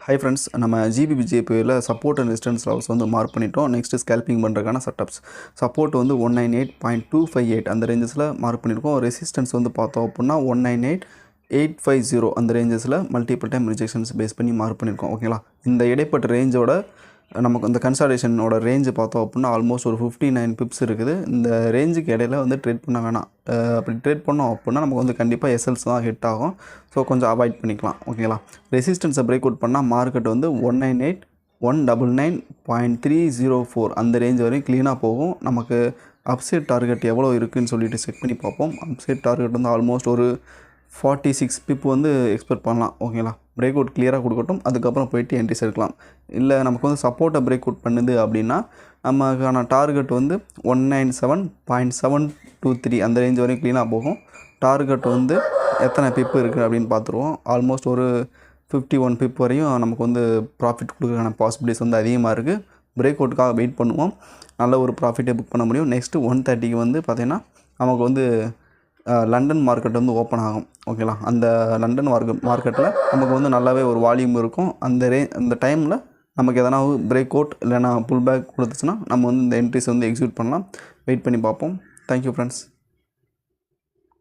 Hi friends, நம்ம GBBJPல support and resistance levels வந்து mark பண்ணிட்டோம். நெக்ஸ்ட் ஸ்கேல்பிங் பண்ணுறதுக்கான செட்டப்ஸ். சப்போர்ட் வந்து 198.258 அந்த ரேஞ்சஸில் மார்க் பண்ணியிருக்கோம். ரெசிஸ்டன்ஸ் வந்து பார்த்தோம் அப்படின்னா 198.850 அந்த ரேஞ்சஸில் மல்டிபிள் டைம் ரிஜெக்ஷன்ஸ் பேஸ் பண்ணி மார்க் பண்ணியிருக்கோம். ஓகேங்களா? இந்த இடைப்பட்ட ரேஞ்சோட நமக்கு இந்த கன்சால்டேஷனோட ரேஞ்சு பார்த்தோம் அப்படின்னா ஆல்மோஸ்ட் ஒரு 59 பிப்ஸ் இருக்குது. இந்த ரேஞ்சுக்கு இடையில வந்து ட்ரேட் பண்ண வேணாம். அப்படி ட்ரேட் பண்ணோம் அப்படின்னா நமக்கு வந்து கண்டிப்பாக எஸ்எல்ஸ் தான் ஹிட் ஆகும். ஸோ கொஞ்சம் அவாய்ட் பண்ணிக்கலாம். ஓகேங்களா? ரெசிஸ்டன்ஸை பிரேக் அவுட் பண்ணால் மார்க்கெட் வந்து 198.199.304 அந்த ரேஞ்ச் வரையும் க்ளீனாக போகும். நமக்கு அப்சைட் டார்கெட் எவ்வளோ இருக்குதுன்னு சொல்லிட்டு செக் பண்ணி பார்ப்போம். அப்சைட் டார்கெட் வந்து ஆல்மோஸ்ட் ஒரு 46 பிப் வந்து எக்ஸ்பெக்ட் பண்ணலாம். ஓகேங்களா? பிரேக் அவுட் கிளியராக கொடுக்கட்டும், அதுக்கப்புறம் போயிட்டு என்ட்ரிஸ் எடுக்கலாம். இல்லை நமக்கு வந்து சப்போர்ட்டை பிரேக் அவுட் பண்ணுது அப்படின்னா நமக்கான டார்கெட் வந்து 197.723 அந்த ரேஞ்ச் வரையும் க்ளீனாக போகும். டார்கெட் வந்து எத்தனை பிப்பு இருக்குது அப்படின்னு பார்த்துருவோம். ஆல்மோஸ்ட் ஒரு 51 பிப் வரையும் நமக்கு வந்து ப்ராஃபிட் கொடுக்குறதுக்கான பாசிபிலிட்டிஸ் வந்து அதிகமாக இருக்குது. பிரேக் அவுட்டுக்காக வெயிட் பண்ணுவோம். நல்ல ஒரு ப்ராஃபிட்டை புக் பண்ண முடியும். நெக்ஸ்ட்டு 130க்கு வந்து பார்த்திங்கன்னா நமக்கு வந்து லண்டன் மார்க்கெட் வந்து ஓப்பன் ஆகும். ஓகேங்களா? அந்த லண்டன் மார்க்கெட்டில் நமக்கு வந்து நல்லாவே ஒரு வால்யூம் இருக்கும். அந்த டைமில் நமக்கு எதனா பிரேக் அவுட் இல்லைனா புல் பேக் கொடுத்துச்சுன்னா நம்ம வந்து இந்த என்ட்ரிஸ் வந்து எக்ஸிக்யூட் பண்ணலாம். வெயிட் பண்ணி பார்ப்போம். Thank you friends.